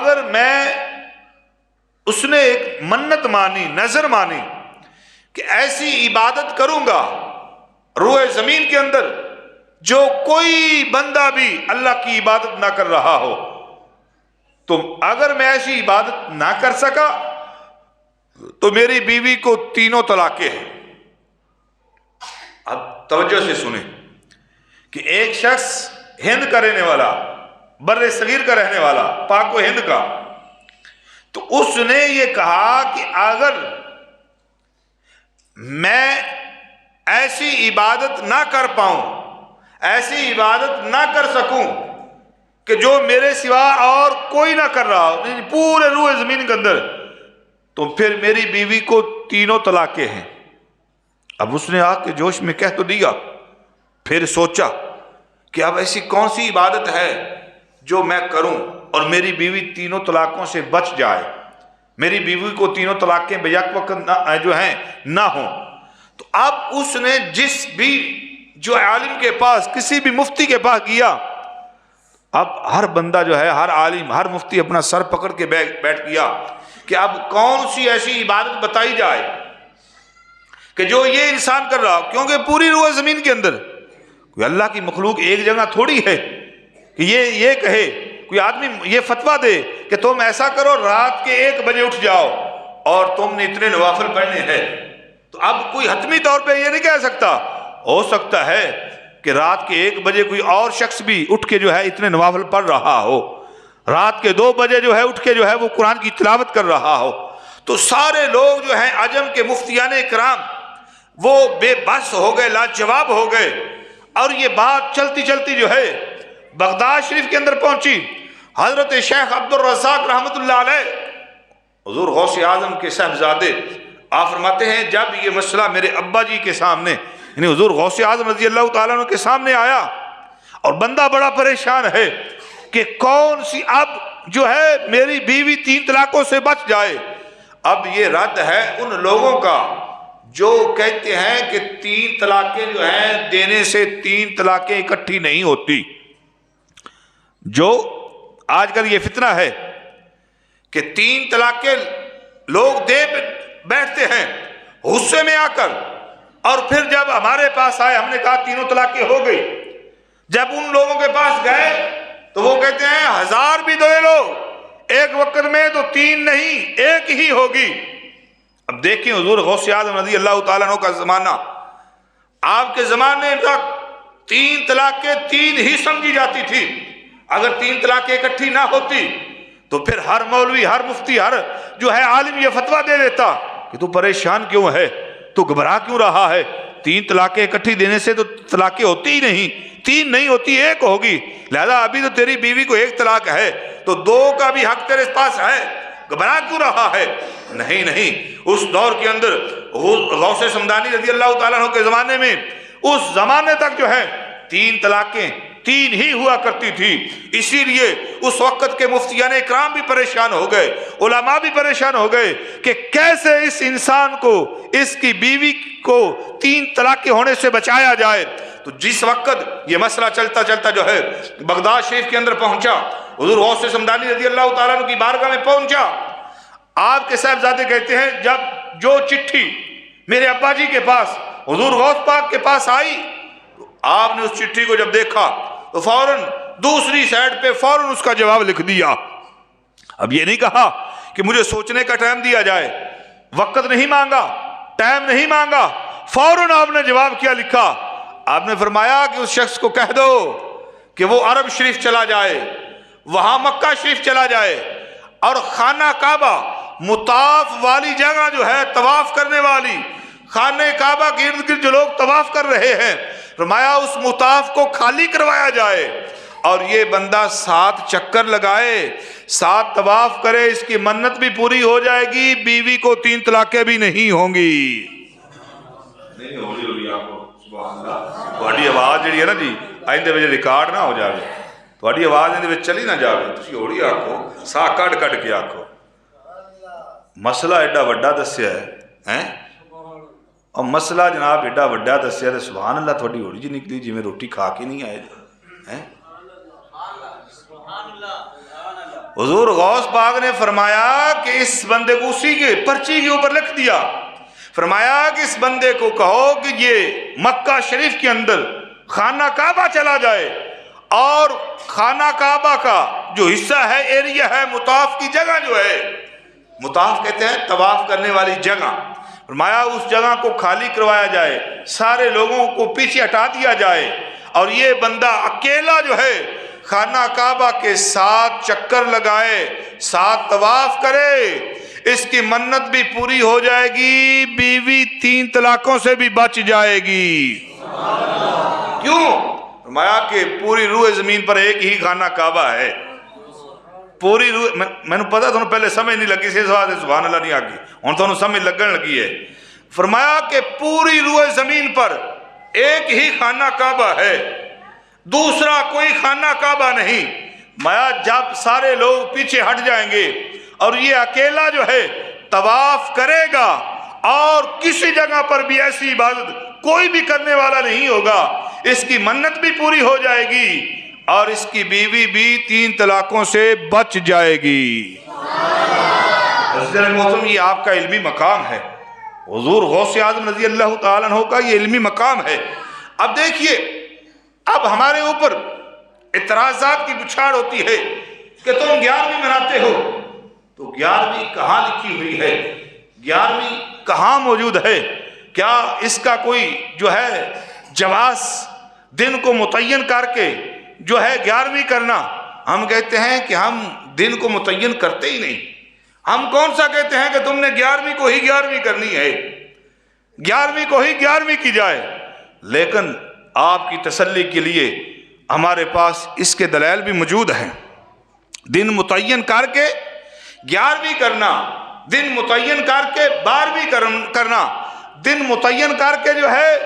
اگر میں اس نے ایک منت مانی، نظر مانی کہ ایسی عبادت کروں گا روئے زمین کے اندر جو کوئی بندہ بھی اللہ کی عبادت نہ کر رہا ہو، تو اگر میں ایسی عبادت نہ کر سکا تو میری بیوی کو 3 طلاقیں ہیں۔ اب توجہ سے سنیں کہ ایک شخص ہند کا رہنے والا، بر صغیر کا رہنے والا، پاک و ہند کا، تو اس نے یہ کہا کہ اگر میں ایسی عبادت نہ کر پاؤں، ایسی عبادت نہ کر سکوں کہ جو میرے سوا اور کوئی نہ کر رہا ہو پورے روئے زمین کے اندر، تو پھر میری بیوی کو 3 طلاقیں ہیں۔ اب اس نے آ کے جوش میں کہہ تو دیا، پھر سوچا کہ اب ایسی کون سی عبادت ہے جو میں کروں اور میری بیوی 3 طلاقوں سے بچ جائے، میری بیوی کو 3 طلاقیں بیک وقت جو ہیں نہ ہوں۔ تو اب اس نے جس بھی جو عالم کے پاس، کسی بھی مفتی کے پاس گیا، اب ہر بندہ جو ہے، ہر عالم، ہر مفتی اپنا سر پکڑ کے بیٹھ گیا کہ اب کون سی ایسی عبادت بتائی جائے کہ جو یہ انسان کر رہا ہو، کیونکہ پوری روئے زمین کے اندر کوئی اللہ کی مخلوق ایک جگہ تھوڑی ہے کہ یہ کہے، کوئی آدمی یہ فتویٰ دے کہ تم ایسا کرو رات کے 1 بجے اٹھ جاؤ اور تم نے اتنے نوافل پڑھنے ہیں، تو اب کوئی حتمی طور پہ یہ نہیں کہہ سکتا۔ ہو سکتا ہے کہ رات کے 1 بجے کوئی اور شخص بھی اٹھ کے جو ہے اتنے نوافل پڑھ رہا ہو، رات کے 2 بجے جو ہے اٹھ کے جو ہے وہ قرآن کی تلاوت کر رہا ہو، تو سارے لوگ جو ہیں عجم کے مفتیان اکرام وہ بے بس ہو گئے، لاجواب ہو گئے، اور یہ بات چلتی چلتی جو ہے بغداد شریف کے اندر پہنچی۔ حضرت شیخ عبد الرزاق رحمۃ اللہ علیہ، حضور غوث اعظم کے صاحبزادے، آپ فرماتے ہیں جب یہ مسئلہ میرے ابا جی کے سامنے، یعنی حضور غوث اعظم رضی اللہ تعالیٰ عنہ کے سامنے آیا، اور بندہ بڑا پریشان ہے کہ کون سی اب جو ہے میری بیوی 3 طلاقوں سے بچ جائے۔ اب یہ رد ہے ان لوگوں کا جو کہتے ہیں کہ 3 طلاقیں جو ہیں دینے سے 3 طلاقیں اکٹھی نہیں ہوتی۔ جو آج کل یہ فتنہ ہے کہ 3 طلاقیں لوگ دے بیٹھتے ہیں غصے میں آ کر، اور پھر جب ہمارے پاس آئے ہم نے کہا 3 طلاقیں ہو گئی، جب ان لوگوں کے پاس گئے تو وہ کہتے ہیں 1000 بھی دے لو ایک وقت میں تو 3 نہیں 1 ہی ہوگی۔ اب دیکھیں حضور غوث اعظم رضی اللہ تعالیٰ عنہ کا زمانہ، آپ کے زمانے تک 3 طلاقیں 3 ہی سمجھی جاتی تھی۔ اگر 3 طلاقیں اکٹھی نہ ہوتی تو پھر ہر مولوی، ہر مفتی، ہر جو ہے عالم یہ فتویٰ دے دیتا کہ تو پریشان کیوں ہے، تو گھبرا کیوں رہا ہے، 3 طلاقیں اکٹھی دینے سے تو طلاقیں ہوتی ہی نہیں، 3 نہیں ہوتی 1 ہوگی، لہذا ابھی تو تیری بیوی کو 1 طلاق ہے تو 2 کا بھی حق تیرے پاس ہے، گھبرا کیوں رہا ہے؟ نہیں نہیں، اس دور کے اندر غوث سمدانی رضی اللہ تعالیٰ عنہ کے زمانے میں اس زمانے تک جو ہے 3 طلاقیں 3 ہی ہوا کرتی تھی۔ اسی لیے اس وقت کے مفتیان اکرام بھی پریشان ہو گئے، علماء بھی پریشان ہو گئے کہ کیسے اس انسان کو، اس کی بیوی کو 3 طلاقیں ہونے سے بچایا جائے۔ تو جس وقت یہ مسئلہ چلتا چلتا جو ہے بغداد شریف کے اندر پہنچا، حضور غوث سمدانی رضی اللہ تعالیٰ عنہ کی بارگاہ میں پہنچا، آپ کے صاحبزادے کہتے ہیں جب جو چٹھی میرے ابا جی کے پاس حضور غوث پاک کے پاس آئی، تو آپ نے اس چٹھی کو جب دیکھا تو فوراً دوسری سائیڈ پہ فوراً اس کا جواب لکھ دیا۔ اب یہ نہیں کہا کہ مجھے سوچنے کا ٹائم دیا جائے، وقت نہیں مانگا، ٹائم نہیں مانگا، فوراً آپ نے جواب کیا لکھا؟ آپ نے فرمایا کہ اس شخص کو کہہ دو کہ وہ عرب شریف چلا جائے، وہاں مکہ شریف چلا جائے، اور خانہ کعبہ مطاف والی جگہ جو ہے، طواف کرنے والی خانہ کعبہ کے ارد گرد جو لوگ طواف کر رہے ہیں، فرمایا اس مطاف کو خالی کروایا جائے، اور یہ بندہ 7 چکر لگائے، 7 طواف کرے، اس کی منت بھی پوری ہو جائے گی، بیوی کو 3 طلاقیں بھی نہیں ہوں گی۔ نہیں ہوگی آپ کو، سبحان اللہ۔ تھوڑی آواز جڑی ہے نا جی، آئندے وجہ ریکارڈ نہ ہو جائے، تھوڑی آواز اندے وچ چلی نہ جائے، تسی ہوڑی آکھو، سا کڈ کڈ کے آکھو۔ مسئلہ ایڈا وڈا دسیا ہے، اور مسئلہ جناب ایڈا وڈا دسیا، سبحان اللہ، تھوڑی ہوڑی جی نکلی جی میں روٹی کھا کے نہیں آئے۔ حضور غوث پاک نے فرمایا کہ اس بندے کو اسی کے پرچی کے اوپر لکھ دیا، فرمایا کہ اس بندے کو کہو کہ یہ مکہ شریف کے اندر خانہ کعبہ چلا جائے اور خانہ کعبہ کا جو حصہ ہے، ایریا ہے، مطاف کی جگہ جو ہے، مطاف کہتے ہیں طواف کرنے والی جگہ، فرمایا اس جگہ کو خالی کروایا جائے، سارے لوگوں کو پیچھے ہٹا دیا جائے اور یہ بندہ اکیلا جو ہے خانہ کعبہ کے 7 چکر لگائے، 7 طواف کرے، اس کی منت بھی پوری ہو جائے گی، بیوی 3 طلاقوں سے بھی بچ جائے گی۔ کیوں؟ فرمایا کہ پوری روح زمین پر ایک ہی خانہ کعبہ ہے، پوری روح، میں نے پتا تھا پہلے سمجھ نہیں لگی، سے سبحان اللہ نہیں آگی، ہوں تو سمجھ لگن لگی ہے۔ فرمایا کہ پوری روح زمین پر ایک ہی خانہ کعبہ ہے، دوسرا کوئی خانہ کعبہ نہیں۔ مایا جب سارے لوگ پیچھے ہٹ جائیں گے اور یہ اکیلا جو ہے طواف کرے گا اور کسی جگہ پر بھی ایسی عبادت کوئی بھی کرنے والا نہیں ہوگا، اس کی منت بھی پوری ہو جائے گی اور اس کی بیوی بھی 3 طلاقوں سے بچ جائے گی۔ حضرت محترم، یہ آپ کا علمی مقام ہے، حضور غوث اعظم رضی اللہ تعالیٰ عنہ کا یہ علمی مقام ہے۔ اب دیکھیے، اب ہمارے اوپر اعتراضات کی بچھاڑ ہوتی ہے کہ تم 11ویں مناتے ہو، تو 11ویں کہاں لکھی ہوئی ہے؟ 11ویں کہاں موجود ہے؟ کیا اس کا کوئی جو ہے جواز دن کو متعین کر کے جو ہے 11ویں کرنا؟ ہم کہتے ہیں کہ ہم دن کو متعین کرتے ہی نہیں، ہم کون سا کہتے ہیں کہ تم نے 11ویں کو ہی 11ویں کرنی ہے، 11ویں کو ہی 11ویں کی جائے، لیکن آپ کی تسلی کے لیے ہمارے پاس اس کے دلائل بھی موجود ہیں۔ دن متعین کر کے 11ویں کرنا، دن متعین کر کے 12ویں کرنا، دن متعین کر کے جو ہے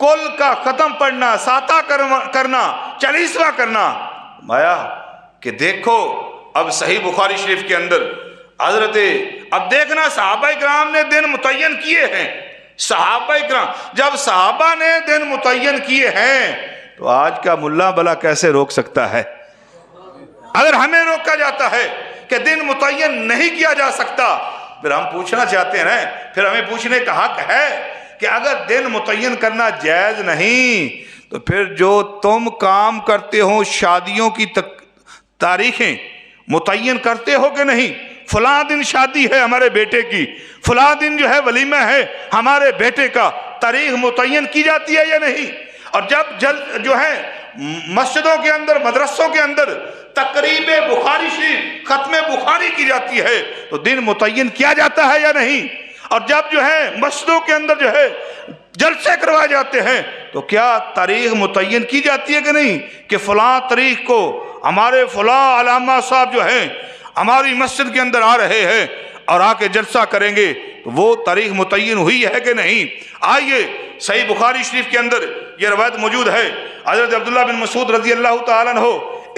کل کا ختم پڑھنا، ساتہ کرنا، 40واں کرنا۔ مایا کہ دیکھو اب صحیح بخاری شریف کے اندر حضرت، اب دیکھنا صحابہ کرام نے دن متعین کیے ہیں، صحابہ کرام، جب صحابہ نے دن متعین کیے ہیں تو آج کا ملا بلا کیسے روک سکتا ہے؟ اگر ہمیں روکا جاتا ہے کہ دن متعین نہیں کیا جا سکتا، پھر ہم پوچھنا چاہتے ہیں، پھر ہمیں پوچھنے کا حق ہے کہ اگر دن متعین کرنا جائز نہیں تو پھر جو تم کام کرتے ہو، شادیوں کی تاریخیں متعین کرتے ہو کہ نہیں؟ فلاں دن شادی ہے ہمارے بیٹے کی، فلاں دن جو ہے ولیمہ ہے ہمارے بیٹے کا، تاریخ متعین کی جاتی ہے یا نہیں؟ اور جب جو ہے مسجدوں کے اندر، مدرسوں کے اندر تقریب بخاری شریف، ختم بخاری کی جاتی ہے تو دن متعین کیا جاتا ہے یا نہیں؟ اور جب جو ہے مسجدوں کے اندر جو ہے جلسے کروائے جاتے ہیں تو کیا تاریخ متعین کی جاتی ہے کہ نہیں کہ فلاں تاریخ کو ہمارے فلاں علامہ صاحب جو ہیں ہماری مسجد کے اندر آ رہے ہیں اور آ کے جلسہ کریں گے، تو وہ تاریخ متعین ہوئی ہے کہ نہیں؟ آئیے صحیح بخاری شریف کے اندر یہ روایت موجود ہے، حضرت عبداللہ بن مسعود رضی اللہ تعالیٰ عنہ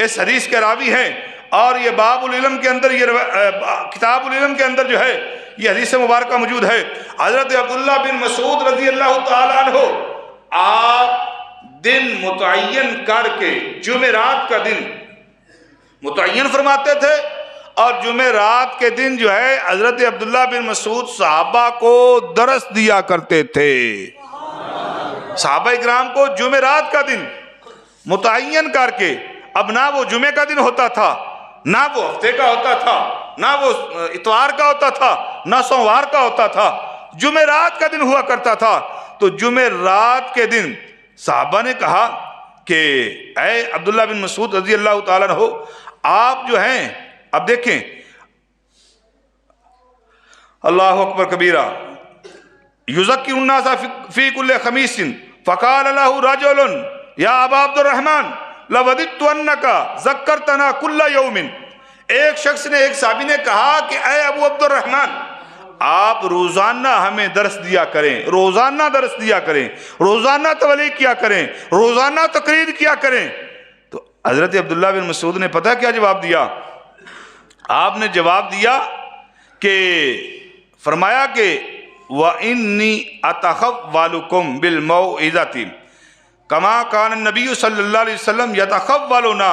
اس حدیث کے راوی ہیں، اور یہ باب العلم کے اندر، یہ کتاب العلم کے اندر جو ہے یہ حدیث مبارکہ موجود ہے۔ حضرت عبداللہ بن مسعود رضی اللہ تعالیٰ عنہ آپ دن متعین کر کے جمعرات کا دن متعین فرماتے تھے، اور جمعرات کے دن جو ہے حضرت عبداللہ بن مسعود صحابہ کو درس دیا کرتے تھے، صحابہ اکرام کو جمعرات کا دن متعین کر کے۔ اب نہ وہ جمعے کا دن ہوتا تھا، نہ وہ ہفتے کا ہوتا تھا، نہ وہ اتوار کا ہوتا تھا، نہ سوموار کا ہوتا تھا، جمعرات کا دن ہوا کرتا تھا۔ تو جمعرات کے دن صحابہ نے کہا کہ اے عبداللہ بن مسعود رضی اللہ تعالیٰ عنہ، آپ جو ہیں، اب دیکھیں، اللہ اکبر کبیرہ، یذکر الناس فی کل خمیس فقال له رجل یا ابا عبد الرحمن لوددت انک ذکرتنا کل یوم، ایک شخص نے، ایک صحابی نے کہا کہ اے ابو عبد الرحمن، آپ روزانہ ہمیں درس دیا کریں، روزانہ درس دیا کریں، روزانہ تبلیغ کیا کریں، روزانہ تقریر کیا کریں۔ تو حضرت عبداللہ بن مسعود نے پتہ کیا جواب دیا؟ آپ نے جواب دیا کہ فرمایا کہ وَإِنِّي أَتَخَوَّلُكُمْ بِالْمَوْعِظَةِ كَمَا كَانَ النَّبِيُّ صلی اللہ علیہ وسلم يَتَخَوَّلُنَا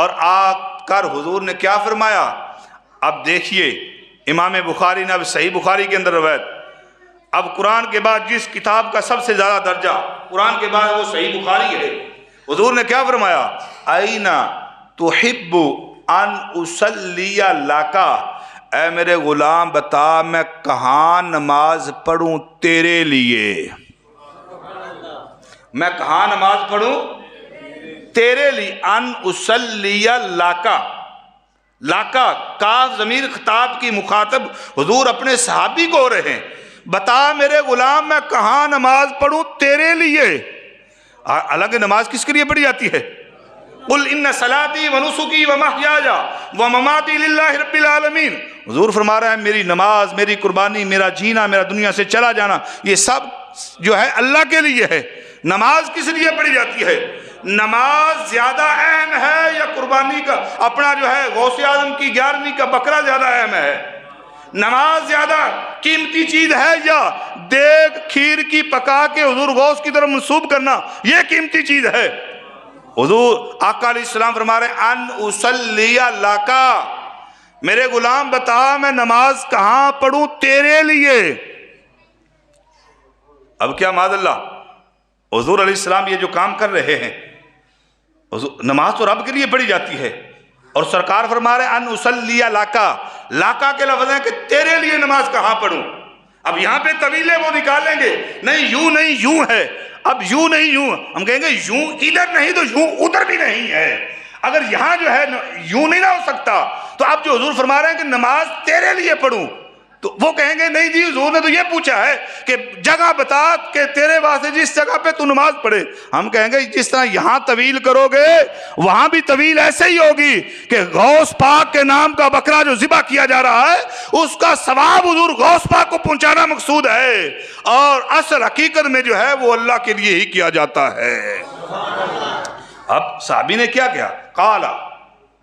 اور آ کر حضور نے کیا فرمایا؟ اب دیکھیے امام بخاری نے اب صحیح بخاری کے اندر روایت، اب قرآن کے بعد جس کتاب کا سب سے زیادہ درجہ قرآن کے بعد وہ صحیح بخاری ہے۔ حضور نے کیا فرمایا؟ اینا تحب ان اصلی لکا، اے میرے غلام بتا میں کہاں نماز پڑھوں تیرے لیے، میں کہاں نماز پڑھوں تیرے لیے۔ ان اصلی لکا، لاکا کاف ضمیر خطاب کی مخاطب حضور اپنے صحابی کو ہو رہے ہیں، بتا میرے غلام میں کہاں نماز پڑھوں تیرے لیے۔ حالانکہ نماز کس کے لیے پڑھی جاتی ہے؟ قل ان صلاتی ونسکی ومحیای ومماتی للہ رب العالمین۔ حضور فرما رہے ہیں میری نماز، میری قربانی، میرا جینا، میرا دنیا سے چلا جانا، یہ سب جو ہے اللہ کے لیے ہے۔ نماز کس لیے پڑھی جاتی ہے؟ نماز زیادہ اہم ہے یا قربانی کا اپنا جو ہے غوث اعظم کی 11ویں کا بکرا زیادہ اہم ہے؟ نماز زیادہ قیمتی چیز ہے یا دیگ کھیر کی پکا کے حضور غوث کی طرف منسوب کرنا یہ قیمتی چیز ہے؟ حضور آقا علیہ السلام فرما رہے ہیں ان اصلی لکا، میرے غلام بتا میں نماز کہاں پڑھوں تیرے لیے۔ اب کیا معاذ اللہ حضور علیہ السلام یہ جو کام کر رہے ہیں، نماز تو رب کے لیے پڑھی جاتی ہے اور سرکار فرما رہے ہیں ان اصلی لکا، لاکا کے لفظ ہیں کہ تیرے لیے نماز کہاں پڑھوں۔ اب یہاں پہ طویلے وہ نکالیں گے، نہیں یوں نہیں یوں ہے، اب یوں نہیں یوں، ہم کہیں گے یوں ادھر نہیں تو یوں ادھر بھی نہیں ہے۔ اگر یہاں جو ہے یوں نہیں نہ ہو سکتا تو اب جو حضور فرما رہے ہیں کہ نماز تیرے لیے پڑھوں، تو وہ کہیں گے نہیں جی حضور نے تو یہ پوچھا ہے کہ جگہ بتا کہ تیرے واسطے جس جگہ پہ تو نماز پڑھے۔ ہم کہیں گے جس طرح یہاں طویل کرو گے وہاں بھی طویل ایسے ہی ہوگی کہ غوث پاک کے نام کا بکرا جو ذبح کیا جا رہا ہے اس کا ثواب حضور غوث پاک کو پہنچانا مقصود ہے، اور اصل حقیقت میں جو ہے وہ اللہ کے لیے ہی کیا جاتا ہے۔ اب صحابی نے کیا کیا؟ قال،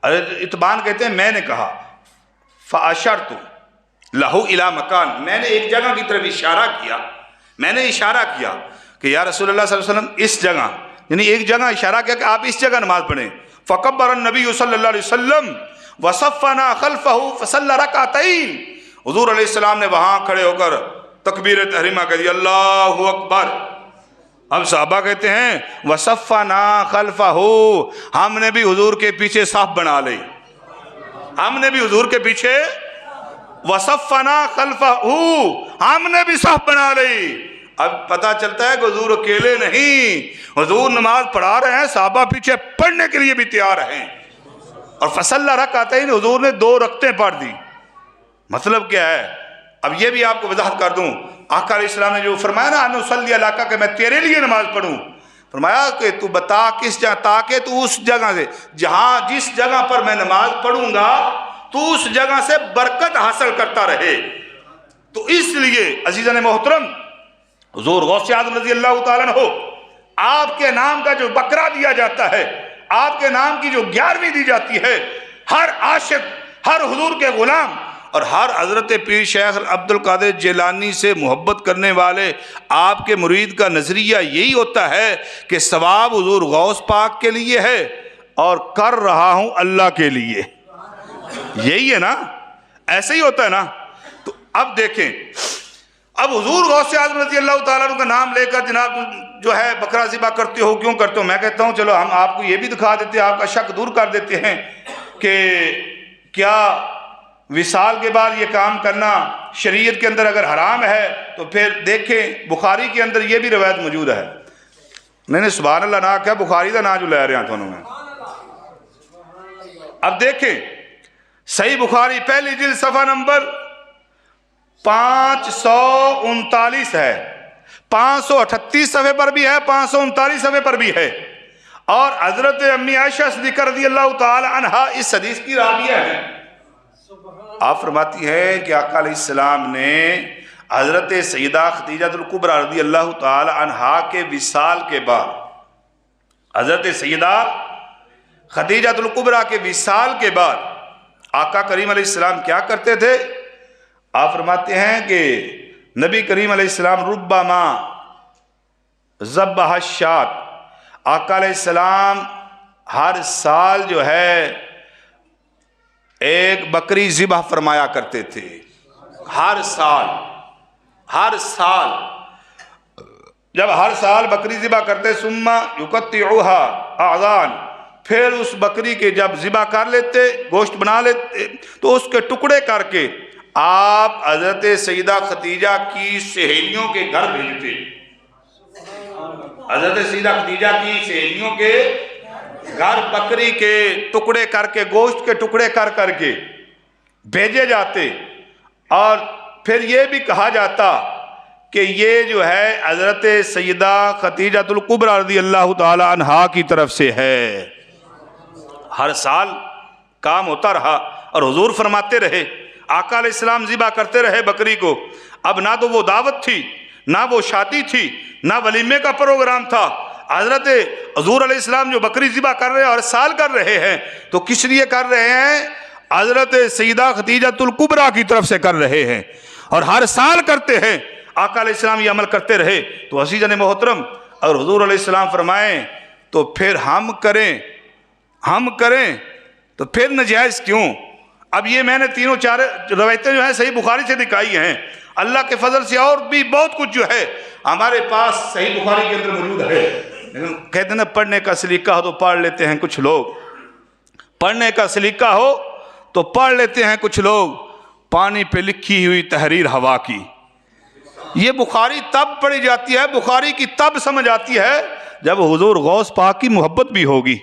اتبان کہتے ہیں میں نے کہا، فاشرت لہو الی مکان، میں نے ایک جگہ کی طرف اشارہ کیا، میں نے اشارہ کیا کہ یا رسول اللہ صلی اللہ علیہ وسلم اس جگہ، یعنی ایک جگہ اشارہ کیا کہ آپ اس جگہ نماز پڑھیں۔ فکبر النبی صلی اللہ علیہ وسلم وصفنا خلفہ فصلی رکعتین، حضور علیہ السلام نے وہاں کھڑے ہو کر تکبیر تحریمہ کہہ دی، اللہ اکبر۔ اب صحابہ کہتے ہیں وصفنا خلفہ، ہم نے بھی حضور کے پیچھے صف بنا لی، ہم نے بھی حضور کے پیچھے وصفنا خلفہ، ہم نے بھی صف بنا لی۔ اب پتہ چلتا ہے کہ حضور اکیلے نہیں، حضور نماز پڑھا رہے ہیں، صحابہ پیچھے پڑھنے کے لیے بھی تیار ہیں۔ اور فصلی رکعتین، حضور نے 2 رکعتیں پڑھ دی۔ مطلب کیا ہے؟ اب یہ بھی آپ کو وضاحت کر دوں، آقا علیہ السلام نے جو فرمایا نا ان اصلی لکا کہ میں تیرے لیے نماز پڑھوں، فرمایا کہ تو بتا کس جگہ، تاکہ تو اس جگہ سے جہاں جس جگہ پر میں نماز پڑھوں گا تو اس جگہ سے برکت حاصل کرتا رہے۔ تو اس لیے عزیزان محترم حضور غوث اعظم رضی اللہ تعالیٰ عنہ، آپ کے نام کا جو بکرا دیا جاتا ہے، آپ کے نام کی جو 11ویں دی جاتی ہے، ہر عاشق، ہر حضور کے غلام اور ہر حضرت پیر شیخ عبد القادر جیلانی سے محبت کرنے والے آپ کے مرید کا نظریہ یہی ہوتا ہے کہ ثواب حضور غوث پاک کے لیے ہے اور کر رہا ہوں اللہ کے لیے، یہی ہے نا، ایسے ہی ہوتا ہے نا۔ تو اب دیکھیں، اب حضور غوث اعظم رضی اللہ تعالیٰ عنہ کا نام لے کر جناب جو ہے بکرا ذبح کرتے ہو، کیوں کرتے ہو؟ میں کہتا ہوں چلو ہم آپ کو یہ بھی دکھا دیتے ہیں، آپ کا شک دور کر دیتے ہیں کہ کیا وصال کے بعد یہ کام کرنا شریعت کے اندر اگر حرام ہے تو پھر دیکھیں بخاری کے اندر یہ بھی روایت موجود ہے۔ نہیں سبحان اللہ نہ کیا بخاری کا نام جو لے رہے ہیں تھانوں میں۔ اب دیکھیں صحیح بخاری پہلی جلد صفحہ نمبر 539 ہے، 538 صفحے پر بھی ہے، 539 صفحے پر بھی ہے، اور حضرت امی عائشہ صدیقہ رضی اللہ تعالی عنہا اس حدیث کی راویہ ہیں۔ آپ فرماتی ہے کہ آقا علیہ السلام نے حضرت سیدہ خدیجہ الکبریٰ رضی اللہ تعالی عنہا کے وصال کے بعد، حضرت سیدہ خدیجہ الکبریٰ کے وصال کے بعد آقا کریم علیہ السلام کیا کرتے تھے؟ آپ فرماتے ہیں کہ نبی کریم علیہ السلام ربما ذبح الشاۃ، آقا علیہ السلام ہر سال جو ہے ایک بکری ذبح فرمایا کرتے تھے، ہر سال جب ہر سال بکری ذبح کرتے، ثم یقطعوها اعضان، پھر اس بکری کے جب ذبح کر لیتے، گوشت بنا لیتے، تو اس کے ٹکڑے کر کے آپ حضرت سیدہ خدیجہ کی سہیلیوں کے گھر بھیجتے، حضرت سیدہ خدیجہ کی سہیلیوں کے گھر بکری کے ٹکڑے کر کے، گوشت کے ٹکڑے کر کر کے بھیجے جاتے، اور پھر یہ بھی کہا جاتا کہ یہ جو ہے حضرت سیدہ خدیجہ الکبریٰ رضی اللہ تعالی عنہا کی طرف سے ہے۔ ہر سال کام ہوتا رہا، اور حضور فرماتے رہے، آقا علیہ السلام ذبح کرتے رہے بکری کو۔ اب نہ تو وہ دعوت تھی، نہ وہ شادی تھی، نہ ولیمے کا پروگرام تھا، حضرت حضور علیہ السلام جو بکری ذبح کر رہے ہیں، ہر سال کر رہے ہیں، تو کس لیے کر رہے ہیں؟ حضرت سیدہ خدیجہ الکبریٰ کی طرف سے کر رہے ہیں، اور ہر سال کرتے ہیں۔ آقا علیہ السلام یہ عمل کرتے رہے، تو عزیزان محترم، اور حضور علیہ السلام فرمائیں تو پھر ہم کریں تو پھر نجائز کیوں؟ اب یہ میں نے تینوں چار روایتیں جو ہیں صحیح بخاری سے دکھائی ہیں، اللہ کے فضل سے اور بھی بہت کچھ جو ہے ہمارے پاس صحیح بخاری کے اندر موجود ہے، لیکن کہتے ہیں نا پڑھنے کا سلیقہ ہو تو پڑھ لیتے ہیں کچھ لوگ، پڑھنے کا سلیقہ ہو تو پڑھ لیتے ہیں کچھ لوگ، پانی پہ لکھی ہوئی تحریر ہوا کی۔ یہ بخاری تب پڑھی جاتی ہے، بخاری کی تب سمجھ آتی ہے جب حضور غوث پاک کی محبت بھی ہوگی،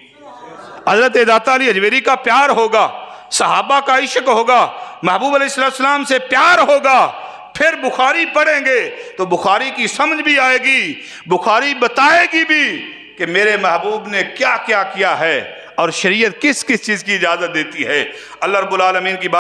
حضرت داتا علی اجویری کا پیار ہوگا، صحابہ کا عشق ہوگا، محبوب علیہ السلام سے پیار ہوگا، پھر بخاری پڑھیں گے تو بخاری کی سمجھ بھی آئے گی، بخاری بتائے گی بھی کہ میرے محبوب نے کیا کیا کیا ہے اور شریعت کس کس چیز کی اجازت دیتی ہے۔ اللہ رب العالمین کی